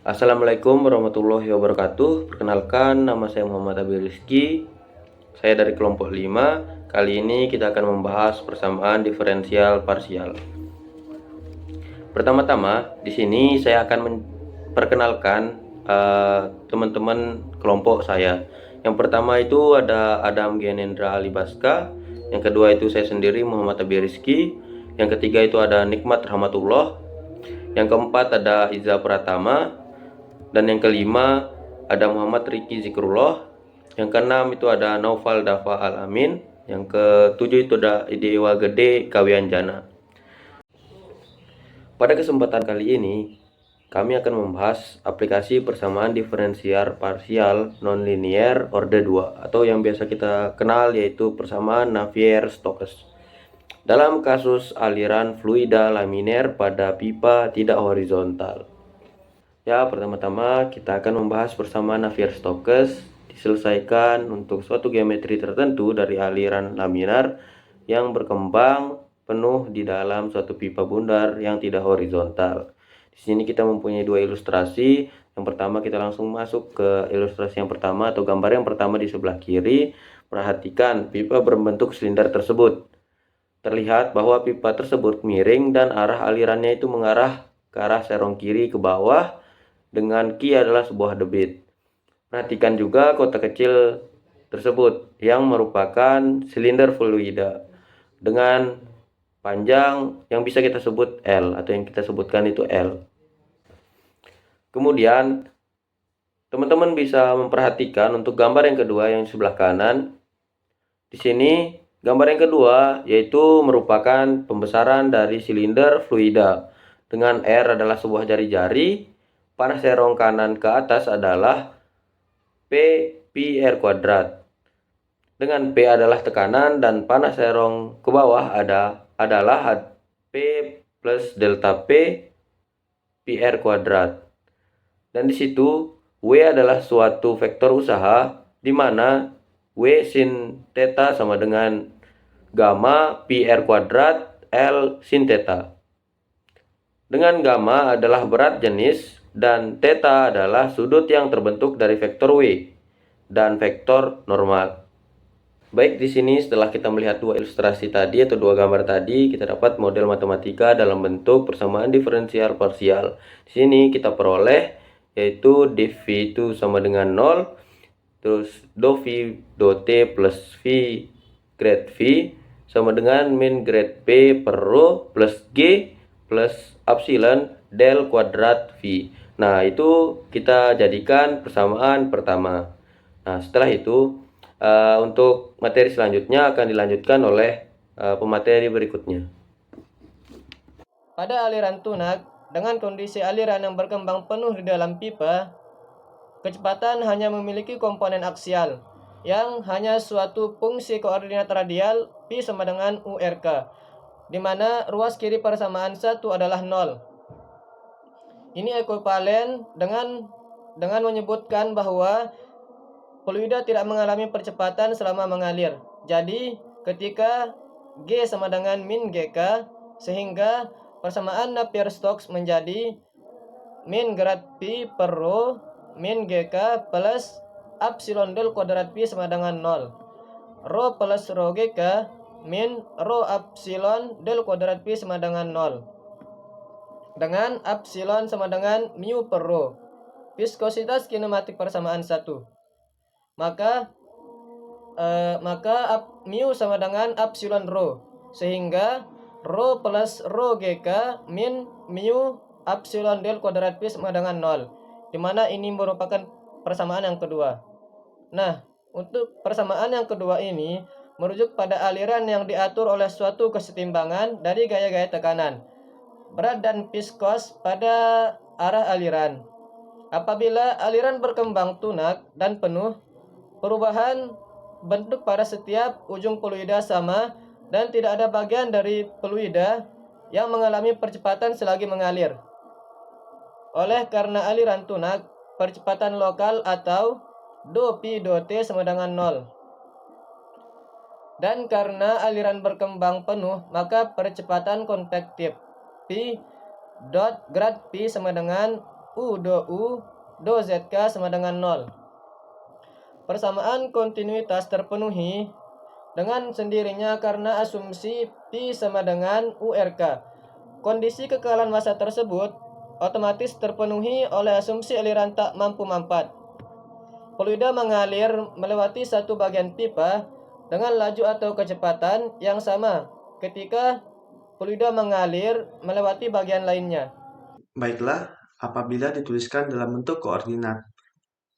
Assalamualaikum warahmatullahi wabarakatuh. Perkenalkan, nama saya Muhammad Abi Rizky. Saya dari kelompok 5. Kali ini kita akan membahas persamaan diferensial parsial. Pertama-tama, di sini saya akan memperkenalkan teman-teman kelompok saya. Yang pertama itu ada Adam Gyanendra Alibaska. Yang kedua itu saya sendiri, Muhammad Abi Rizky. Yang ketiga itu ada Nikmat Rahmatullah. Yang keempat ada Iza Pratama. Dan yang kelima ada Muhammad Riki Zikrullah. Yang keenam itu ada Naufal Dafa Al-Amin. Yang ketujuh itu ada Idewa Gede Kawianjana. Pada kesempatan kali ini kami akan membahas aplikasi persamaan diferensial parsial nonlinear orde 2 atau yang biasa kita kenal yaitu persamaan Navier-Stokes. Dalam kasus aliran fluida laminar pada pipa tidak horizontal. Ya, pertama-tama kita akan membahas persamaan Navier-Stokes diselesaikan untuk suatu geometri tertentu dari aliran laminar yang berkembang penuh di dalam suatu pipa bundar yang tidak horizontal. Di sini kita mempunyai dua ilustrasi. Yang pertama kita langsung masuk ke ilustrasi yang pertama atau gambar yang pertama di sebelah kiri. Perhatikan pipa berbentuk silinder tersebut. Terlihat bahwa pipa tersebut miring dan arah alirannya itu mengarah ke arah serong kiri ke bawah dengan Q adalah sebuah debit. Perhatikan juga kotak kecil tersebut yang merupakan silinder fluida dengan panjang yang bisa kita sebut L atau yang kita sebutkan itu L. Kemudian teman-teman bisa memperhatikan untuk gambar yang kedua yang sebelah kanan. Di sini gambar yang kedua yaitu merupakan pembesaran dari silinder fluida dengan R adalah sebuah jari-jari. Panas serong kanan ke atas adalah P pi R kuadrat. Dengan P adalah tekanan dan panas serong ke bawah adalah P plus delta P pi R kuadrat. Dan di situ W adalah suatu vektor usaha di mana W sin theta sama dengan gamma pi R kuadrat L sin theta. Dengan gamma adalah berat jenis dan theta adalah sudut yang terbentuk dari vektor W dan vektor normal. Baik, di sini setelah kita melihat dua ilustrasi tadi atau dua gambar tadi, kita dapat model matematika dalam bentuk persamaan diferensial parsial. Di sini kita peroleh yaitu dv itu sama dengan 0, terus do v do t plus v grad v sama dengan min grad p per rho plus g plus epsilon del kuadrat V. Nah, itu kita jadikan persamaan pertama. Nah, setelah itu untuk materi selanjutnya akan dilanjutkan oleh pemateri berikutnya. Pada aliran tunak, dengan kondisi aliran yang berkembang penuh di dalam pipa, kecepatan hanya memiliki komponen aksial, yang hanya suatu fungsi koordinat radial Pi sama dengan URK, di mana ruas kiri persamaan 1 adalah 0. Ini ekuivalen dengan menyebutkan bahwa fluida tidak mengalami percepatan selama mengalir. Jadi, ketika G sama dengan min GK, sehingga persamaan Napier-Stokes menjadi min grad Pi per rho min GK plus epsilon del kuadrat Pi sama dengan 0. Rho plus rho GK min rho epsilon del kuadrat Pi sama dengan 0. Dengan epsilon sama dengan mu per rho. Viskositas kinematik persamaan 1. Maka mu sama dengan epsilon rho. Sehingga rho plus rho GK min mu epsilon del kuadrat Pi sama dengan 0. Dimana ini merupakan persamaan yang kedua. Nah, untuk persamaan yang kedua ini merujuk pada aliran yang diatur oleh suatu kesetimbangan dari gaya-gaya tekanan, berat dan viskos pada arah aliran. Apabila aliran berkembang tunak dan penuh, perubahan bentuk pada setiap ujung fluida sama dan tidak ada bagian dari fluida yang mengalami percepatan selagi mengalir. Oleh karena aliran tunak, percepatan lokal atau do pi do t sama dengan 0. Dan karena aliran berkembang penuh, maka percepatan konvektif P dot grad P sama dengan U do U do ZK sama dengan 0. Persamaan kontinuitas terpenuhi dengan sendirinya karena asumsi Pi sama dengan URK. Kondisi kekekalan massa tersebut otomatis terpenuhi oleh asumsi aliran tak mampu mampat. Fluida mengalir melewati satu bagian pipa dengan laju atau kecepatan yang sama ketika fluida mengalir melewati bagian lainnya. Baiklah, apabila dituliskan dalam bentuk koordinat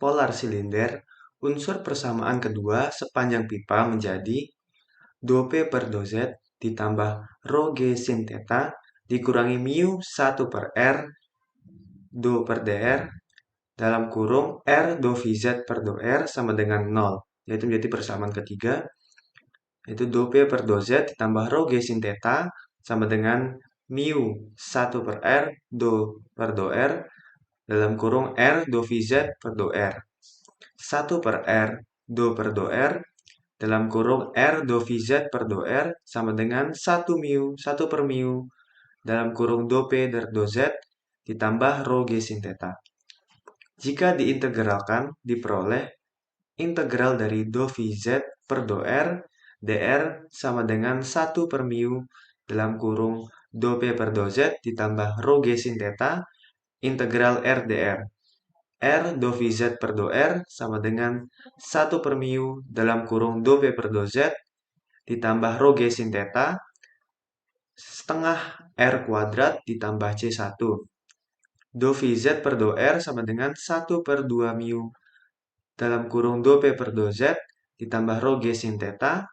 polar silinder, unsur persamaan kedua sepanjang pipa menjadi do P per do Z ditambah rho G sin theta dikurangi mu 1 per R do per dr dalam kurung R do VZ per do R sama dengan 0. Yaitu menjadi persamaan ketiga, yaitu do P per do Z ditambah rho G sin theta sama dengan mu 1 per R do per do R dalam kurung R do VZ per do R. 1 per R do per do R dalam kurung R do VZ per do R sama dengan 1 mu, 1 per mu dalam kurung do P per do Z ditambah rho G sin theta. Jika diintegralkan, diperoleh integral dari do VZ per do R dr sama dengan 1 per mu dalam kurung do P per do Z ditambah rho G sin theta integral R dr. R do VZ per do R sama dengan 1 per mu dalam kurung do P per do Z ditambah rho G sin theta setengah R kuadrat ditambah C1. Do VZ per do R sama dengan 1 per 2 mu dalam kurung do P per do Z ditambah rho G sin theta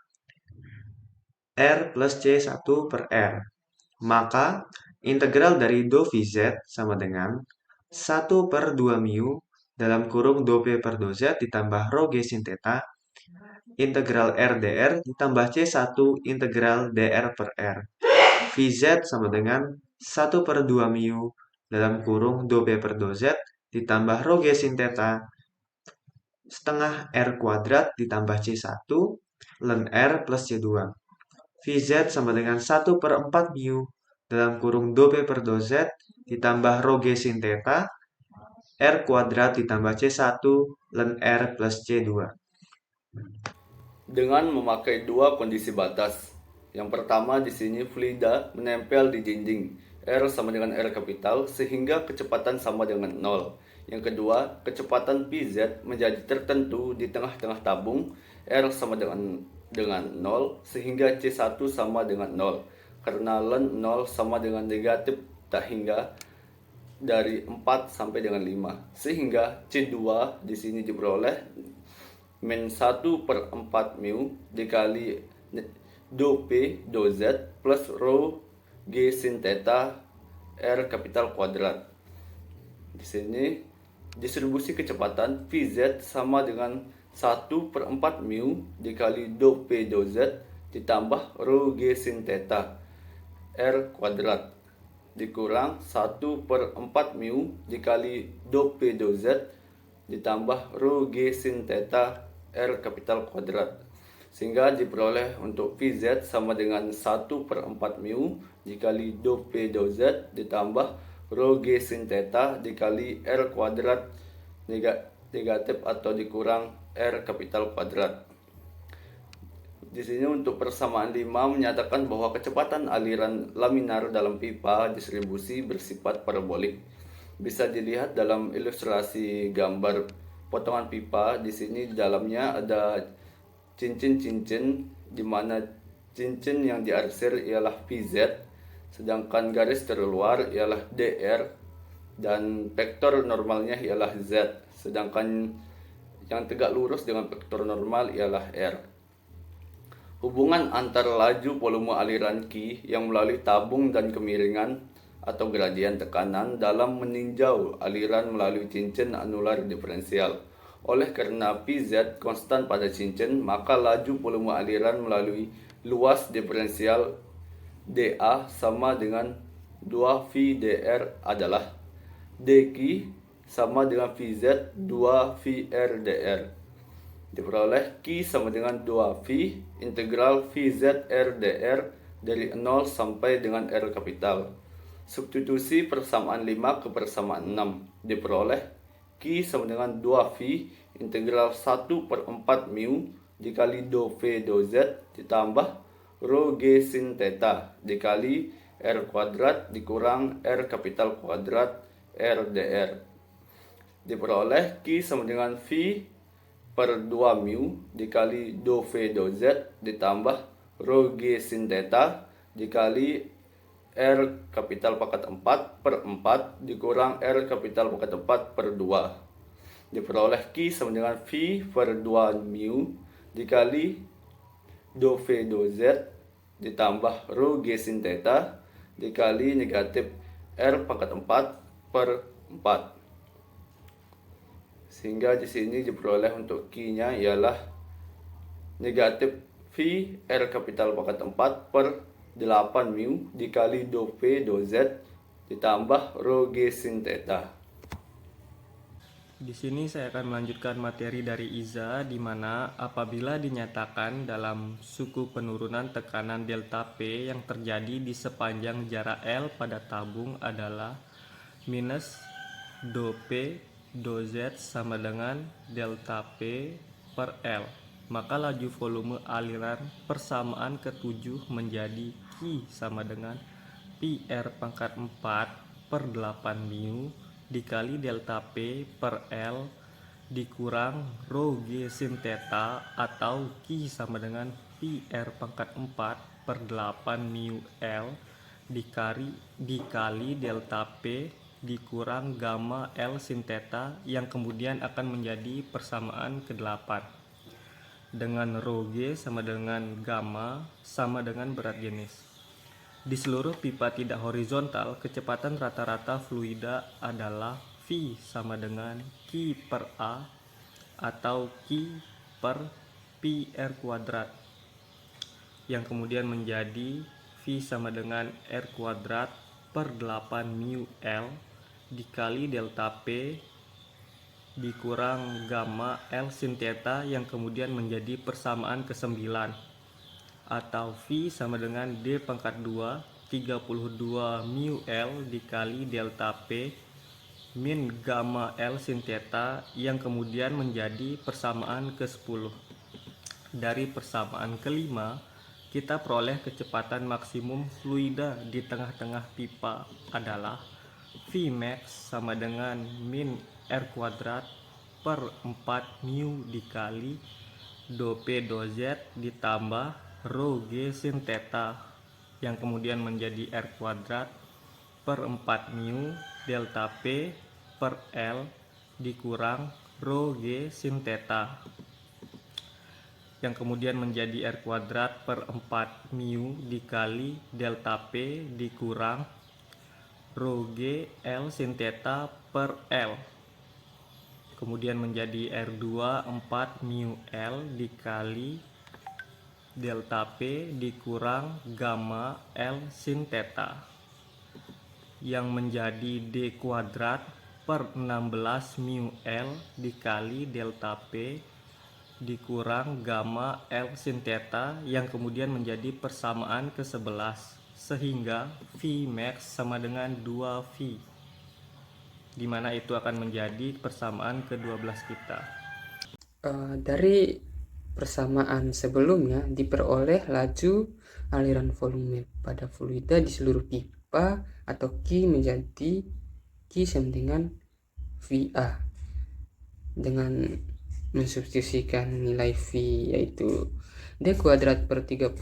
R plus C1 per R. Maka integral dari do VZ sama dengan 1 per 2 mu dalam kurung do P per do Z ditambah rho G sin theta integral R dr ditambah C1 integral dr per R. VZ sama dengan 1 per 2 mu dalam kurung do P per do Z ditambah rho G sin theta setengah R kuadrat ditambah C1 ln R plus C2. VZ sama dengan 1 per 4 mu dalam kurung do P per do Z ditambah rho G sin theta R kuadrat ditambah C1 ln R plus C2. Dengan memakai dua kondisi batas. Yang pertama di sini fluida menempel di dinding R sama dengan R kapital sehingga kecepatan sama dengan 0. Yang kedua, kecepatan PZ menjadi tertentu di tengah-tengah tabung R sama dengan 0 sehingga C1 sama dengan 0. Karena ln 0 sama dengan negatif tak hingga dari 4 sampai dengan 5. Sehingga C2 di sini diperoleh min 1 per 4 mu dikali do P do Z plus rho G sin theta R kapital kuadrat. Di sini distribusi kecepatan VZ sama dengan 1 per 4 mu dikali do P do Z ditambah rho G sin theta R kuadrat dikurang 1 per 4 mu dikali do P do Z ditambah rho G sin theta R kapital kuadrat. Sehingga diperoleh untuk VZ sama dengan 1 per 4 mu dikali do P do Z ditambah rho G sin theta dikali R kuadrat negatif atau dikurang R kapital kuadrat. Di sini untuk persamaan 5 menyatakan bahwa kecepatan aliran laminar dalam pipa distribusi bersifat parabolik. Bisa dilihat dalam ilustrasi gambar potongan pipa. Di sini di dalamnya ada cincin-cincin di mana cincin yang diarsir ialah PZ, sedangkan garis terluar ialah DR dan vektor normalnya ialah Z, sedangkan yang tegak lurus dengan vektor normal ialah R. Hubungan antara laju volume aliran Q yang melalui tabung dan kemiringan atau gradien tekanan dalam meninjau aliran melalui cincin anular diferensial. Oleh karena PZ konstan pada cincin, maka laju volume aliran melalui luas diferensial dA sama dengan 2V dr adalah dQ sama dengan VZ 2VR dr. Diperoleh Q sama dengan 2V integral VZ R dr dari 0 sampai dengan R kapital. Substitusi persamaan 5 ke persamaan 6 diperoleh Q sama dengan 2V integral 1/4 mu dikali do V do Z ditambah rho G sin theta dikali R kuadrat dikurang R kapital kuadrat R dr. Diperoleh Q sama dengan V per 2 mu dikali do V do Z ditambah rho G sin theta dikali R kapital pangkat 4/4 dikurang R kapital pangkat 4 per 2. Diperoleh Q sama dengan V per 2 mu dikali do V do Z ditambah rho G sin theta dikali negatif R pangkat 4 per 4. Sehingga di sini diperoleh untuk Q-nya ialah negatif V R kapital pangkat 4 per 8 mu dikali do V do Z ditambah rho G sin theta. Di sini saya akan melanjutkan materi dari Iza, di mana apabila dinyatakan dalam suku penurunan tekanan delta P yang terjadi di sepanjang jarak L pada tabung adalah minus do P do Z sama dengan delta P per L, maka laju volume aliran persamaan ke-7 menjadi Q sama dengan PR pangkat 4 per 8 mu dikali delta P per L dikurang rho G sin theta atau Q sama dengan PR pangkat 4 per 8 mu L dikali delta P dikurang gamma L sin theta yang kemudian akan menjadi persamaan ke-8 dengan rho G sama dengan gamma sama dengan berat jenis. Di seluruh pipa tidak horizontal, kecepatan rata-rata fluida adalah V sama dengan Q per A atau Q per PR kuadrat, yang kemudian menjadi V sama dengan R kuadrat per 8 mu L dikali delta P dikurang gamma L sin theta yang kemudian menjadi persamaan ke-9 atau V sama dengan D pangkat 2 32 mu L dikali delta P min gamma L sin theta yang kemudian menjadi persamaan ke-10. Dari persamaan kelima, kita peroleh kecepatan maksimum fluida di tengah-tengah pipa adalah Vmax sama dengan min R kuadrat per 4 mu dikali do P do Z ditambah rho G sin theta yang kemudian menjadi R kuadrat per 4 mu delta P per L dikurang rho G sin theta yang kemudian menjadi R kuadrat per 4 mu dikali delta P dikurang rho G L sin theta per L kemudian menjadi R2 4 mu L dikali delta P dikurang gamma L sin theta yang menjadi D kuadrat per 16 mu L dikali delta P dikurang gamma L sin theta yang kemudian menjadi persamaan ke-11 sehingga Vmax sama dengan 2V, di mana itu akan menjadi persamaan ke-12 kita. Dari persamaan sebelumnya diperoleh laju aliran volume pada fluida di seluruh pipa atau Q menjadi Q sama dengan VA dengan mensubstitusikan nilai V yaitu D kuadrat per 32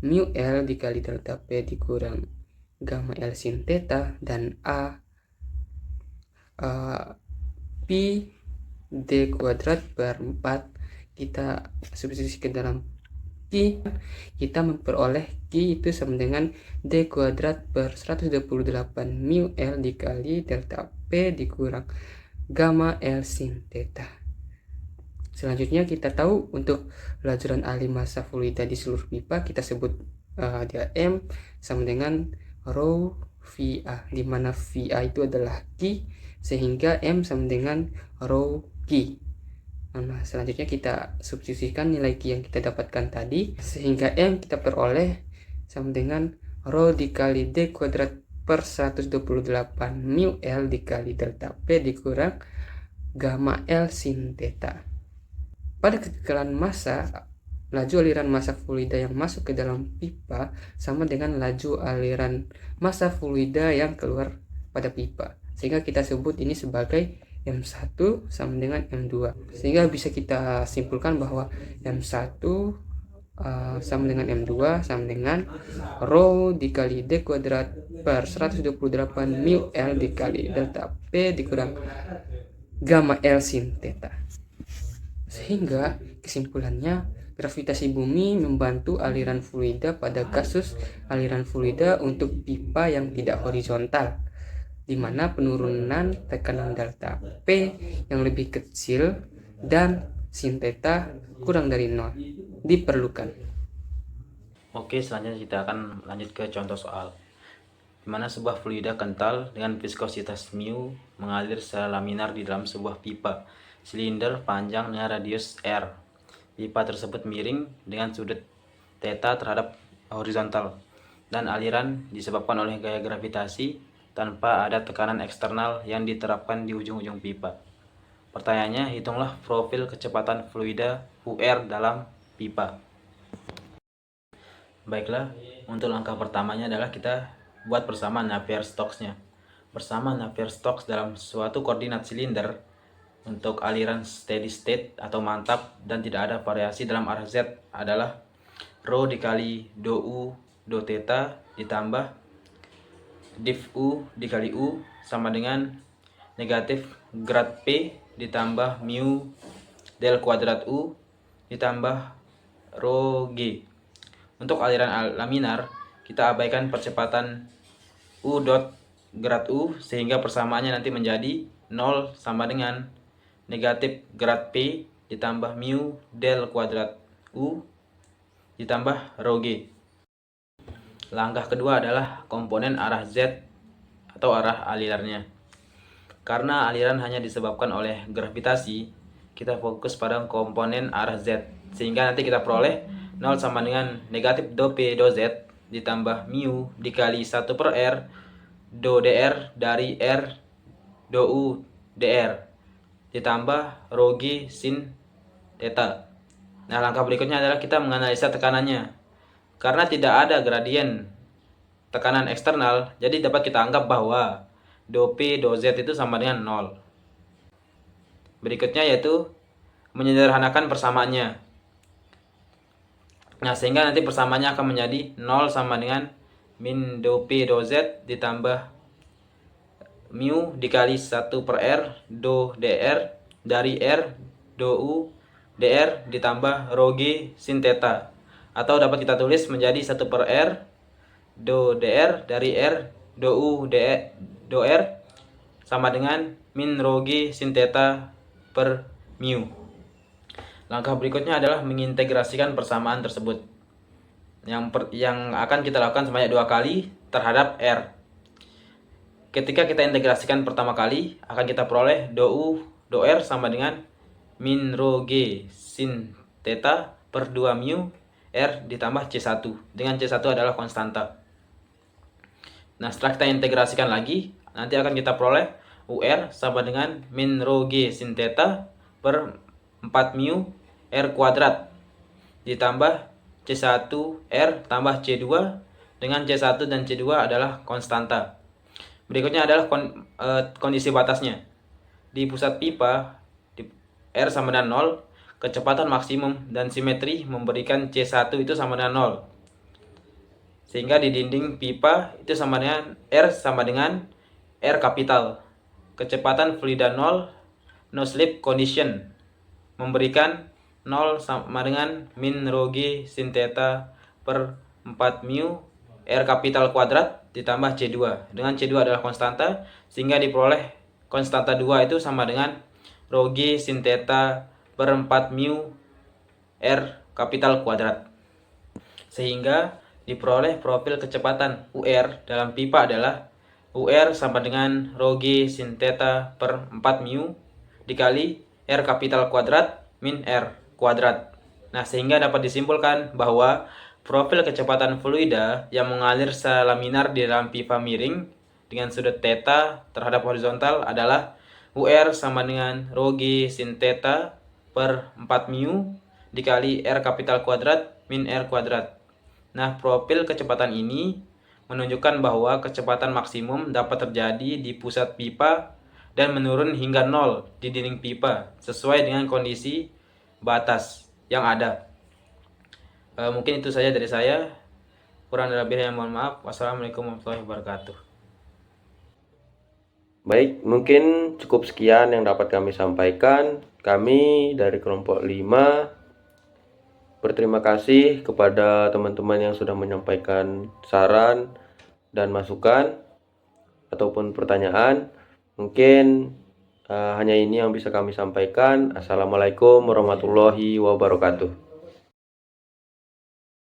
mu L dikali delta P dikurang gamma L sin theta dan A Pi D kuadrat per 4 kita substitusi ke dalam Q, kita memperoleh Q itu sama dengan D kuadrat per 128 mu L dikali delta P dikurang gamma L sin theta. Selanjutnya kita tahu untuk lajuran alih massa fluida di seluruh pipa kita sebut dia M sama dengan rho VA, di mana VA itu adalah Q sehingga M sama dengan rho Q. Nah, selanjutnya kita substitusikan nilai Q yang kita dapatkan tadi sehingga M kita peroleh sama dengan rho dikali D kuadrat per 128 mu L dikali delta P dikurang gamma L sin theta. Pada kekekalan massa, laju aliran massa fluida yang masuk ke dalam pipa sama dengan laju aliran massa fluida yang keluar pada pipa. Sehingga kita sebut ini sebagai M1 sama dengan M2. Sehingga bisa kita simpulkan bahwa M1 sama dengan M2 sama dengan rho dikali D kuadrat per 128 mu L dikali delta P dikurang gamma L sin theta. Sehingga kesimpulannya, gravitasi bumi membantu aliran fluida pada kasus aliran fluida untuk pipa yang tidak horizontal, di mana penurunan tekanan delta P yang lebih kecil dan sin theta kurang dari 0 diperlukan. Oke, selanjutnya kita akan lanjut ke contoh soal, di mana sebuah fluida kental dengan viskositas mu mengalir secara laminar di dalam sebuah pipa silinder panjang dengan radius R. Pipa tersebut miring dengan sudut theta terhadap horizontal, dan aliran disebabkan oleh gaya gravitasi tanpa ada tekanan eksternal yang diterapkan di ujung-ujung pipa. Pertanyaannya, hitunglah profil kecepatan fluida UR dalam pipa. Baiklah, untuk langkah pertamanya adalah kita buat persamaan Navier-Stokesnya. Persamaan Navier-Stokes dalam suatu koordinat silinder untuk aliran steady state atau mantap dan tidak ada variasi dalam arah Z adalah rho dikali do U do theta ditambah div U dikali U sama dengan negatif grad P ditambah mu del kuadrat U ditambah rho G. Untuk aliran laminar, kita abaikan percepatan U dot grad U sehingga persamaannya nanti menjadi 0 sama dengan negatif grad P ditambah mu del kuadrat U ditambah rho G. Langkah kedua adalah komponen arah Z atau arah alirannya. Karena aliran hanya disebabkan oleh gravitasi, kita fokus pada komponen arah Z, sehingga nanti kita peroleh 0 sama dengan negatif do P do Z ditambah mu dikali 1 per R do dr dari R do U dr ditambah rho G sin theta. Nah, langkah berikutnya adalah kita menganalisa tekanannya. Karena tidak ada gradien tekanan eksternal, jadi dapat kita anggap bahwa do P do Z itu sama dengan 0. Berikutnya yaitu menyederhanakan persamaannya. Nah, sehingga nanti persamaannya akan menjadi 0 sama dengan min do P do Z ditambah mu dikali 1 per R do dr dari R do U dr ditambah rho G sin theta. Atau dapat kita tulis menjadi 1 per R do dr dari R do U do R sama dengan min rho G sin theta per mu. Langkah berikutnya adalah mengintegrasikan persamaan tersebut yang akan kita lakukan sebanyak 2 kali terhadap R. Ketika kita integrasikan pertama kali, akan kita peroleh do U do R sama dengan min rho G sin theta per 2 mu R ditambah C1, dengan C1 adalah konstanta. Nah, setelah kita integrasikan lagi, nanti akan kita peroleh UR sama dengan min rho G sin theta per 4 mu R kuadrat ditambah C1 R tambah C2, dengan C1 dan C2 adalah konstanta. Berikutnya adalah kondisi batasnya. Di pusat pipa di R sama dengan 0, kecepatan maksimum dan simetri memberikan C1 itu sama dengan 0. Sehingga di dinding pipa itu sama dengan R sama dengan R kapital. Kecepatan fluida 0, no slip condition, memberikan 0 sama dengan min rho G sin theta per 4 mu R kapital kuadrat ditambah C2. Dengan C2 adalah konstanta, sehingga diperoleh konstanta 2 itu sama dengan rho G sin theta per 4 mu R kapital kuadrat. Sehingga diperoleh profil kecepatan UR dalam pipa adalah UR sama dengan rho G sin theta per 4 mu dikali R kapital kuadrat min R kuadrat. Nah, sehingga dapat disimpulkan bahwa profil kecepatan fluida yang mengalir secara laminar di dalam pipa miring dengan sudut theta terhadap horizontal adalah UR sama dengan rho G sin theta per 4 mu dikali R kapital kuadrat min R kuadrat. Nah, profil kecepatan ini menunjukkan bahwa kecepatan maksimum dapat terjadi di pusat pipa dan menurun hingga 0 di dinding pipa sesuai dengan kondisi batas yang ada. Mungkin itu saja dari saya. Kurang dan lebihnya mohon maaf. Wassalamualaikum warahmatullahi wabarakatuh. Baik, mungkin cukup sekian yang dapat kami sampaikan. Kami dari kelompok 5 berterima kasih kepada teman-teman yang sudah menyampaikan saran dan masukan ataupun pertanyaan. Mungkin hanya ini yang bisa kami sampaikan. Assalamualaikum warahmatullahi wabarakatuh.